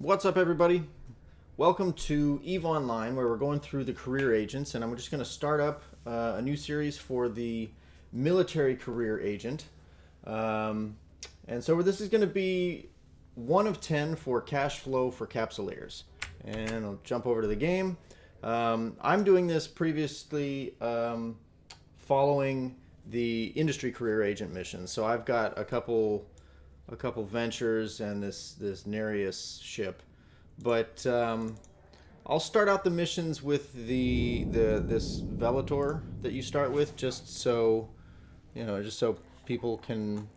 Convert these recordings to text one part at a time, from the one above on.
What's up, everybody? Welcome to EVE Online, where we're going through the career agents, and I'm just going to start up a new series for the military career agent. And so this is going to be 1 of 10 for cash flow for Capsuleers. And I'll jump over to the game. I'm doing this previously following the industry career agent mission. So I've got a couple ventures and this Nereus ship, but I'll start out the missions with this Velator that you start with, just so people can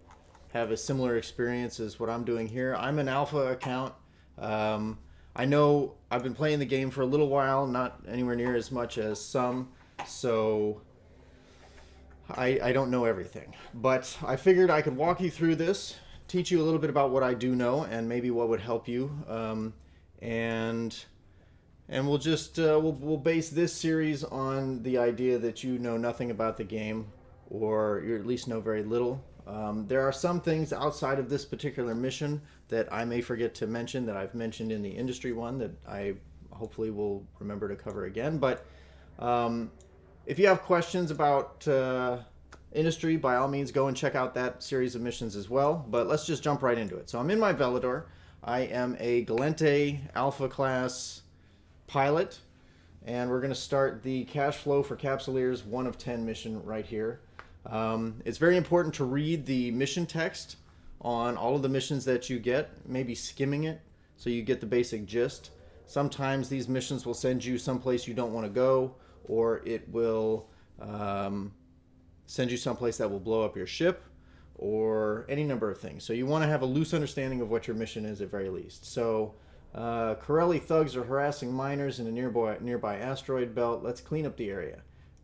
have a similar experience as what I'm doing here. I'm an alpha account. I know I've been playing the game for a little while, not anywhere near as much as some, so I don't know everything, but I figured I could walk you through this, teach you a little bit about what I do know and maybe what would help you, and we'll just we'll base this series on the idea that you know nothing about the game, or you at least know very little. There are some things outside of this particular mission that I may forget to mention that I've mentioned in the industry one that I hopefully will remember to cover again. But if you have questions about industry, by all means go and check out that series of missions as well. But let's just jump right into it. So I'm in my Velador. I am a Galente Alpha class pilot, and we're going to start the cash flow for Capsuleers 1 of 10 mission right here. It's very important to read the mission text on all of the missions that you get, maybe skimming it so you get the basic gist. Sometimes these missions will send you someplace you don't want to go, or it will send you someplace that will blow up your ship, or any number of things. So you want to have a loose understanding of what your mission is at very least. So Corelli thugs are harassing miners in a nearby asteroid belt. Let's clean up the area.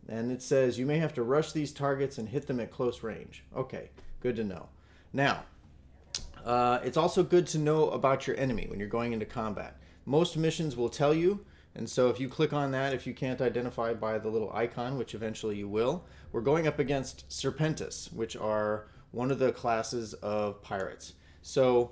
And it says you may have to rush these targets and hit them at close range. Okay, good to know. Now, it's also good to know about your enemy when you're going into combat. Most missions will tell you, and so if you click on that, if you can't identify by the little icon, which eventually you will, we're going up against Serpentis, which are one of the classes of pirates. So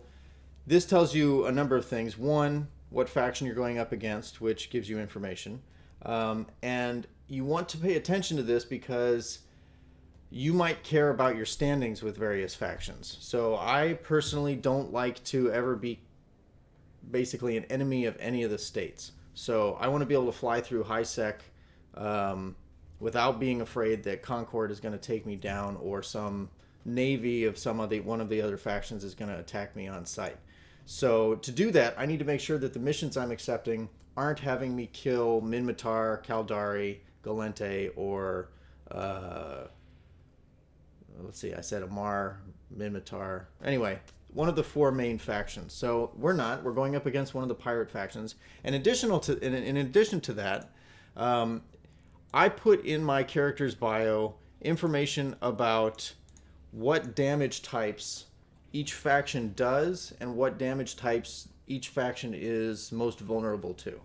this tells you a number of things. One, what faction you're going up against, which gives you information. And you want to pay attention to this because you might care about your standings with various factions. So I personally don't like to ever be basically an enemy of any of the states. So I want to be able to fly through high sec without being afraid that Concord is going to take me down, or some navy of one of the other factions is going to attack me on sight. So to do that, I need to make sure that the missions I'm accepting aren't having me kill Minmatar, Caldari, Galente, or let's see, I said Amar, Minmatar. Anyway, one of the 4 main factions. So we're going up against one of the pirate factions. And in addition to that, I put in my character's bio information about what damage types each faction does and what damage types each faction is most vulnerable to.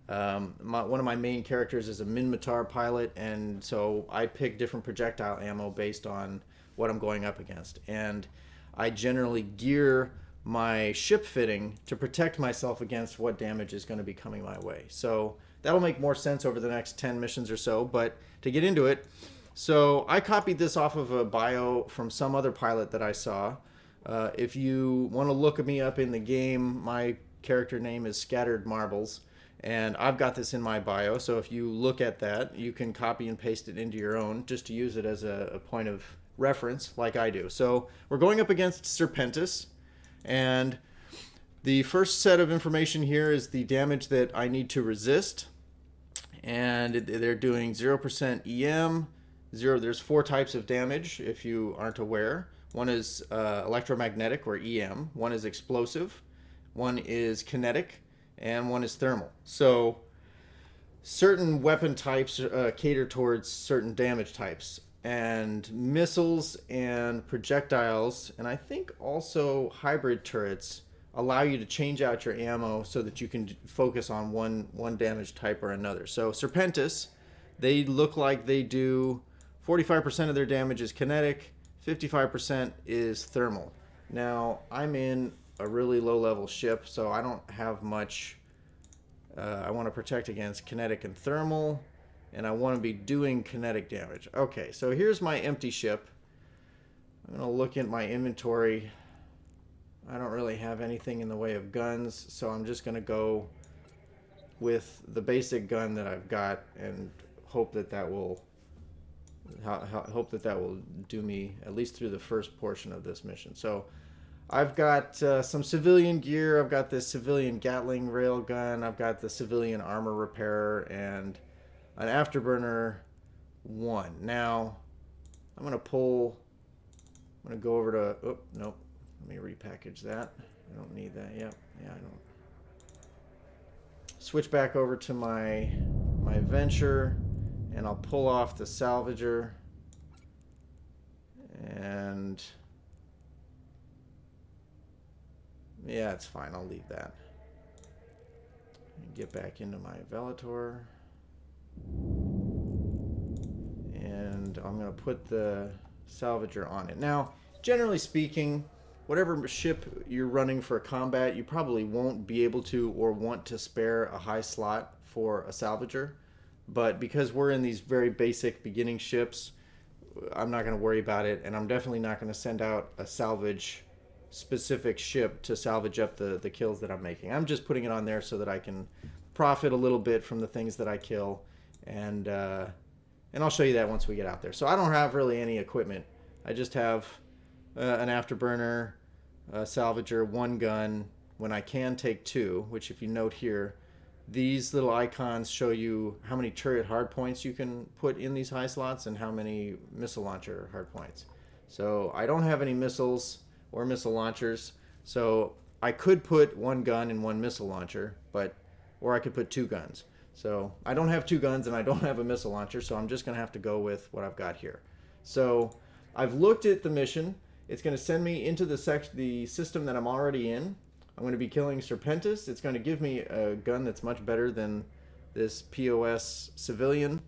One of my main characters is a Minmatar pilot, and so I pick different projectile ammo based on what I'm going up against. And I generally gear my ship fitting to protect myself against what damage is going to be coming my way. So that'll make more sense over the next 10 missions or so, but to get into it, so I copied this off of a bio from some other pilot that I saw. If you want to look me up in the game, my character name is Scattered Marbles, and I've got this in my bio, so if you look at that, you can copy and paste it into your own, just to use it as a point of reference like I do. So we're going up against Serpentis, and the first set of information here is the damage that I need to resist, and they're doing 0% EM. There's 4 types of damage if you aren't aware. One is electromagnetic, or EM, one is explosive, one is kinetic, and one is thermal. So certain weapon types cater towards certain damage types, and missiles and projectiles, and I think also hybrid turrets, allow you to change out your ammo so that you can focus on one damage type or another. So Serpentis, they look like they do 45% of their damage is kinetic, 55% is thermal. Now I'm in a really low-level ship, so I don't have much. I want to protect against kinetic and thermal, and I want to be doing kinetic damage. Okay, so here's my empty ship. I'm going to look at my inventory. I don't really have anything in the way of guns, so I'm just going to go with the basic gun that I've got and hope that that will do me at least through the first portion of this mission. So I've got some civilian gear. I've got this civilian Gatling rail gun. I've got the civilian armor repairer and an afterburner 1. Now I'm going to go over to, oh, nope. Let me repackage that. I don't need that. Yep. Yeah, I don't. Switch back over to my Venture, and I'll pull off the Salvager. And yeah, it's fine. I'll leave that. Get back into my Velator. And I'm going to put the Salvager on it. Now, generally speaking, whatever ship you're running for combat, you probably won't be able to or want to spare a high slot for a Salvager. But because we're in these very basic beginning ships, I'm not going to worry about it, and I'm definitely not going to send out a salvage specific ship to salvage up the kills that I'm making. I'm just putting it on there so that I can profit a little bit from the things that I kill, and I'll show you that once we get out there. So I don't have really any equipment. I just have an afterburner, a salvager, 1 gun, when I can take 2, which if you note here, these little icons show you how many turret hardpoints you can put in these high slots and how many missile launcher hardpoints. So I don't have any missiles or missile launchers, so I could put 1 gun and 1 missile launcher, or I could put 2 guns. So I don't have 2 guns and I don't have a missile launcher, so I'm just going to have to go with what I've got here. So I've looked at the mission. It's going to send me into the system that I'm already in. I'm going to be killing Serpentis. It's going to give me a gun that's much better than this POS civilian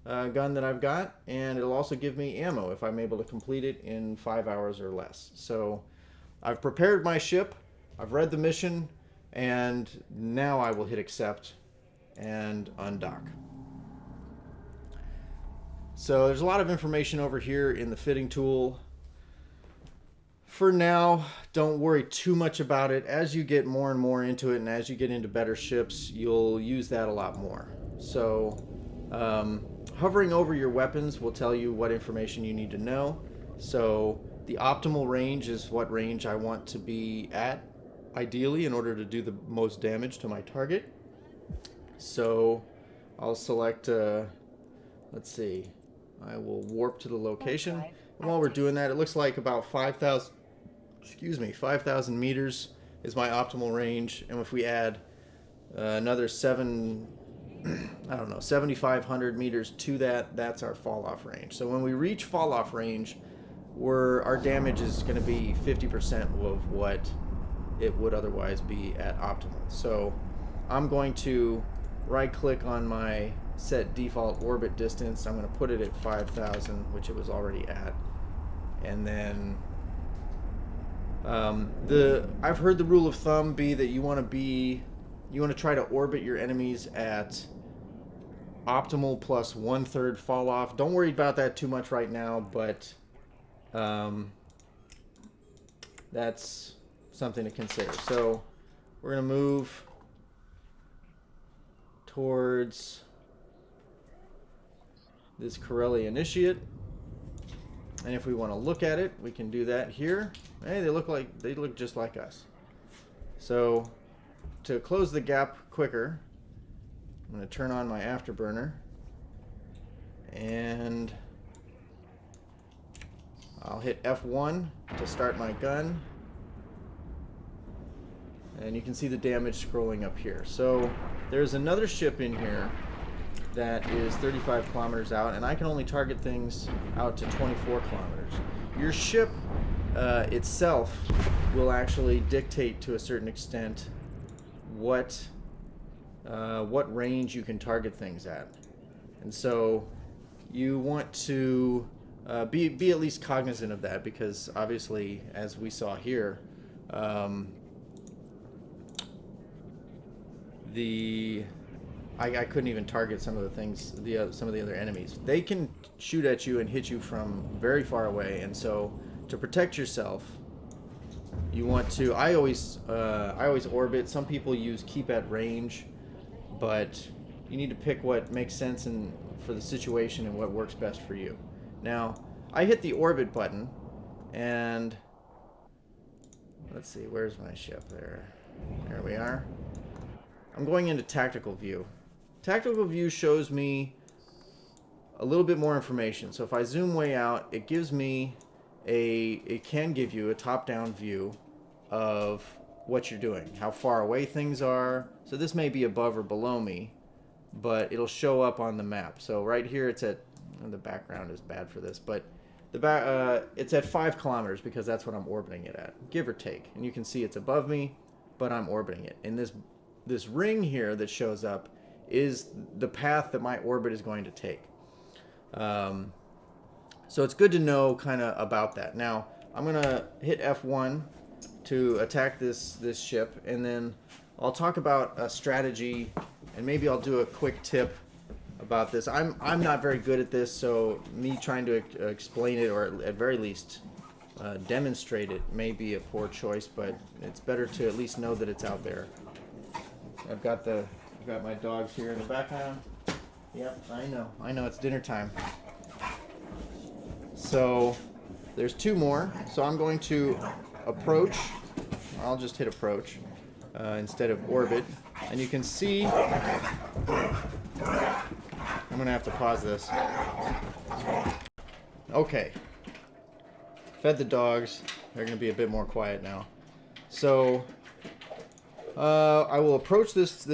gun that I've got, and it'll also give me ammo if I'm able to complete it in 5 hours or less. So I've prepared my ship, I've read the mission, and now I will hit accept and undock. So there's a lot of information over here in the fitting tool. For now, don't worry too much about it. As you get more and more into it, and as you get into better ships, you'll use that a lot more. So hovering over your weapons will tell you what information you need to know. So the optimal range is what range I want to be at, ideally, in order to do the most damage to my target. So I'll select, let's see, I will warp to the location. And while we're doing that, it looks like about 5,000 meters is my optimal range. And if we add another 7,500 meters to that, that's our fall off range. So when we reach fall off range, our damage is going to be 50% of what it would otherwise be at optimal. So I'm going to right click on my set default orbit distance. I'm going to put it at 5,000, which it was already at. And then I've heard the rule of thumb be that you want to try to orbit your enemies at optimal plus 1/3 fall off. Don't worry about that too much right now, but that's something to consider. So we're going to move towards this Corelli Initiate. And if we want to look at it, we can do that here. Hey, they look just like us. So to close the gap quicker, I'm going to turn on my afterburner, and I'll hit F1 to start my gun. And you can see the damage scrolling up here. So there's another ship in here that is 35 kilometers out, and I can only target things out to 24 kilometers. Your ship itself will actually dictate to a certain extent what range you can target things at. And so you want to be at least cognizant of that, because obviously, as we saw here, I couldn't even target some of the things, some of the other enemies. They can shoot at you and hit you from very far away, and so to protect yourself, you want to. I always orbit. Some people use keep at range, but you need to pick what makes sense and for the situation and what works best for you. Now, I hit the orbit button, and let's see, where's my ship? There we are. I'm going into tactical view. Tactical view shows me a little bit more information. So if I zoom way out, it gives me it can give you a top-down view of what you're doing, how far away things are. So this may be above or below me, but it'll show up on the map. So right here it's at, and the background is bad for this, but it's at 5 kilometers because that's what I'm orbiting it at, give or take. And you can see it's above me, but I'm orbiting it. And this ring here that shows up is the path that my orbit is going to take. So it's good to know kind of about that. Now, I'm going to hit F1 to attack this ship, and then I'll talk about a strategy, and maybe I'll do a quick tip about this. I'm not very good at this, so me trying to explain it, or at very least demonstrate it, may be a poor choice, but it's better to at least know that it's out there. I've got my dogs here in the background. Yep, I know it's dinner time. So there's 2 more. So I'm going to approach. I'll just hit approach instead of orbit. And you can see, I'm going to have to pause this. Okay. Fed the dogs. They're going to be a bit more quiet now. So I will approach this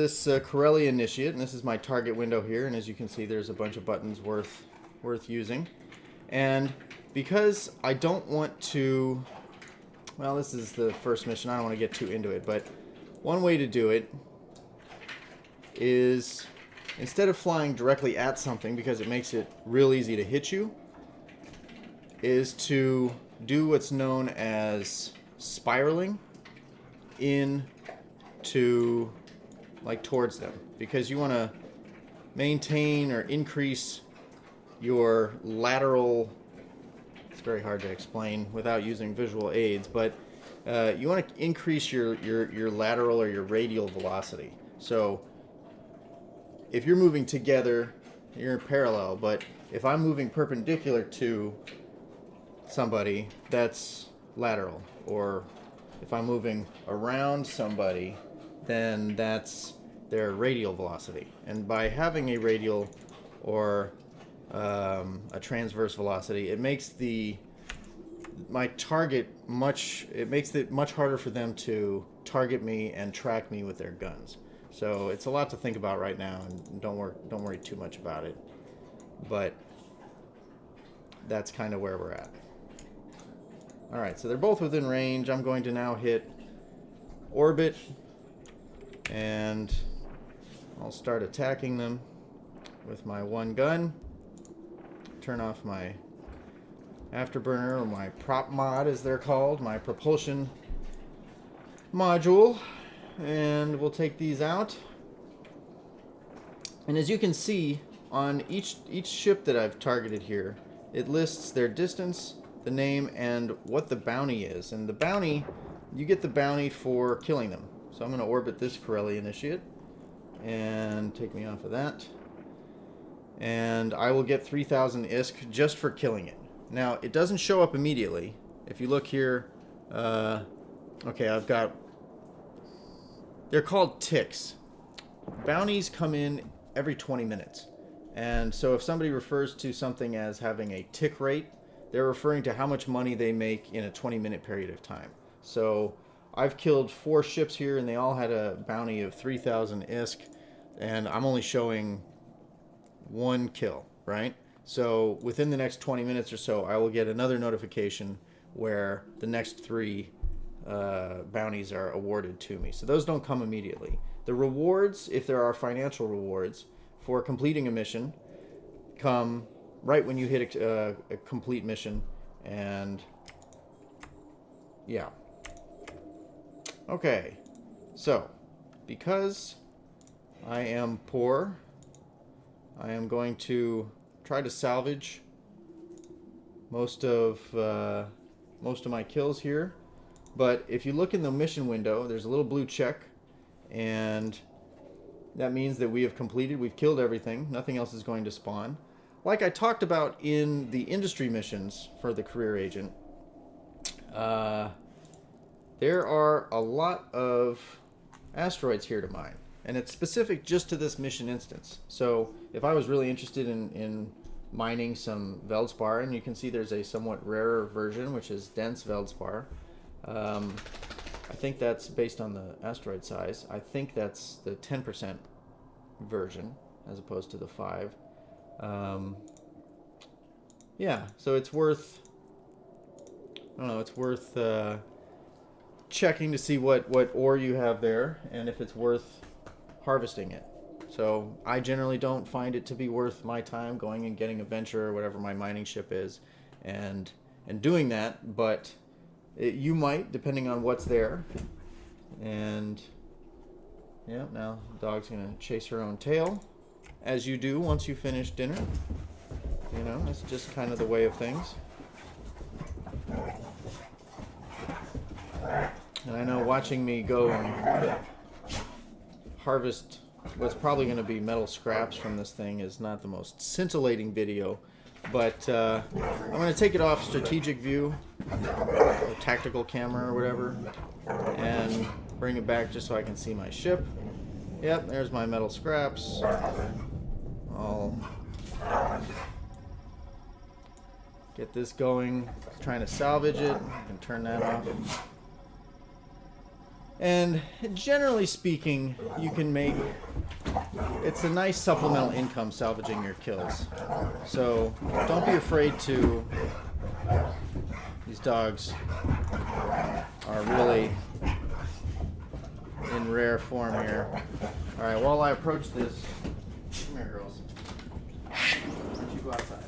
Corelli Initiate, and this is my target window here. And as you can see, there's a bunch of buttons worth using. And because I don't want to, well, this is the first mission. I don't want to get too into it, but one way to do it is, instead of flying directly at something, because it makes it real easy to hit you, is to do what's known as spiraling in to, like, towards them, because you want to maintain or increase your lateral, it's very hard to explain without using visual aids, but you want to increase your lateral or your radial velocity. So if you're moving together, you're in parallel, but if I'm moving perpendicular to somebody, that's lateral. Or if I'm moving around somebody, then that's their radial velocity. And by having a radial or a transverse velocity, it makes my target it makes it much harder for them to target me and track me with their guns. So it's a lot to think about right now, and don't worry too much about it. But that's kind of where we're at. All right, so they're both within range. I'm going to now hit orbit, and I'll start attacking them with my one gun. Turn off my afterburner, or my prop mod as they're called, my propulsion module, and we'll take these out. And as you can see, on each ship that I've targeted here, it lists their distance, the name, and what the bounty is. And the bounty, you get the bounty for killing them. So I'm going to orbit this Corelli Initiate and take me off of that. And I will get 3,000 ISK just for killing it. Now, it doesn't show up immediately. If you look here, okay, they're called ticks. Bounties come in every 20 minutes. And so if somebody refers to something as having a tick rate, they're referring to how much money they make in a 20-minute period of time. So I've killed 4 ships here, and they all had a bounty of 3,000 ISK, and I'm only showing 1 kill, right? So within the next 20 minutes or so, I will get another notification where the next 3 bounties are awarded to me. So those don't come immediately. The rewards, if there are financial rewards for completing a mission, come right when you hit a complete mission. And yeah. Okay. So because I am poor. I am going to try to salvage most of my kills here. But if you look in the mission window, there's a little blue check, and that means that we have completed. We've killed everything. Nothing else is going to spawn. Like I talked about in the industry missions for the career agent, there are a lot of asteroids here to mine, and it's specific just to this mission instance. So if I was really interested in mining some Veldspar, and you can see there's a somewhat rarer version, which is dense Veldspar. I think that's based on the asteroid size. I think that's the 10% version as opposed to the 5. Yeah, so it's worth, I don't know, it's worth checking to see what ore you have there and if it's worth harvesting it. So I generally don't find it to be worth my time going and getting a Venture or whatever my mining ship is and doing that, but you might, depending on what's there. And yeah, now the dog's gonna chase her own tail, as you do once you finish dinner. You know, that's just kind of the way of things. And I know watching me go and harvest what's probably going to be metal scraps from this thing is not the most scintillating video, but I'm going to take it off strategic view, or tactical camera or whatever, and bring it back just so I can see my ship. Yep, there's my metal scraps. I'll get this going, trying to salvage it, and turn that off. And generally speaking, you can make, it's a nice supplemental income salvaging your kills. So don't be afraid to, these dogs are really in rare form here. Alright, while I approach this, come here girls, why don't you go outside?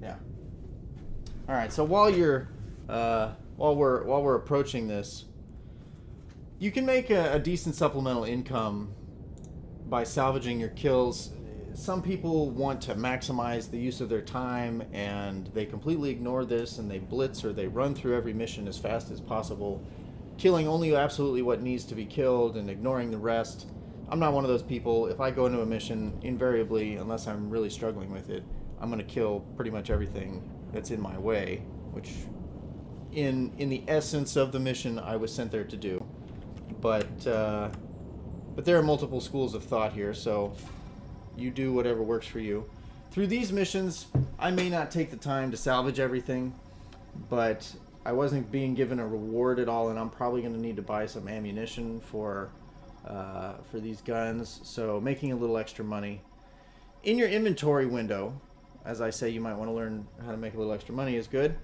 Yeah. Alright, so while you're, while we're approaching this, you can make a decent supplemental income by salvaging your kills. Some people want to maximize the use of their time and they completely ignore this and they blitz or they run through every mission as fast as possible, killing only absolutely what needs to be killed and ignoring the rest. I'm not one of those people. If I go into a mission, invariably, unless I'm really struggling with it, I'm going to kill pretty much everything that's in my way, which in the essence of the mission I was sent there to do. But there are multiple schools of thought here, so you do whatever works for you. Through these missions, I may not take the time to salvage everything, but I wasn't being given a reward at all, and I'm probably going to need to buy some ammunition for these guns, so making a little extra money. In your inventory window, as I say, you might want to learn how to make a little extra money is good.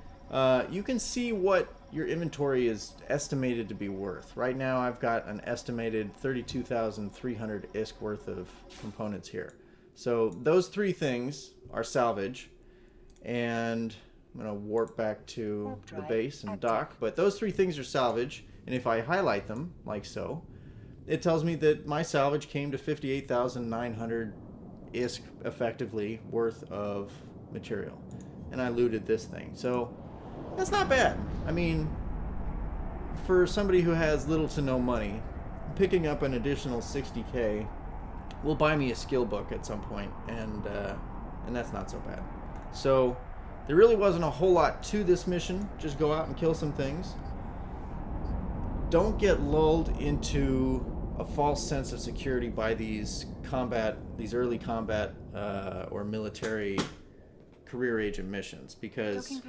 You can see what your inventory is estimated to be worth. Right now I've got an estimated 32,300 ISK worth of components here. So those three things are salvage, and I'm going to warp back to the base and dock, but those three things are salvage, and if I highlight them, like so, it tells me that my salvage came to 58,900 ISK effectively worth of material, and I looted this thing. So that's not bad. I mean, for somebody who has little to no money, picking up an additional 60k will buy me a skill book at some point, and that's not so bad. So there really wasn't a whole lot to this mission. Just go out and kill some things. Don't get lulled into a false sense of security by these early combat or military career agent missions, because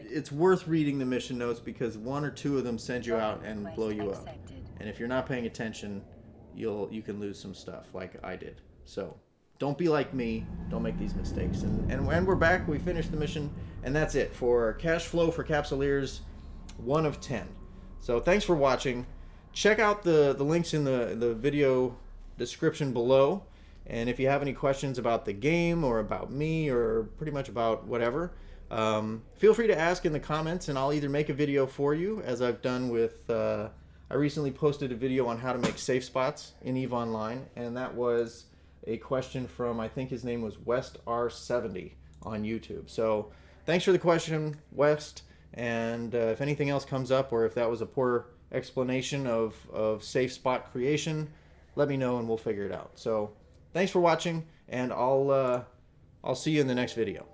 it's worth reading the mission notes, because one or two of them send you out and blow you up, and if you're not paying attention, you can lose some stuff like I did. So don't be like me, don't make these mistakes. And when we're back, we finished the mission, and that's it for cash flow for Capsuleers 1 of 10. So thanks for watching. Check out the links in the video description below. And if you have any questions about the game or about me or pretty much about whatever, feel free to ask in the comments, and I'll either make a video for you, as I've done with I recently posted a video on how to make safe spots in EVE Online, and that was a question from, I think his name was West R70 on YouTube. So thanks for the question, West, and if anything else comes up, or if that was a poor explanation of safe spot creation, let me know and we'll figure it out. So thanks for watching, and I'll see you in the next video.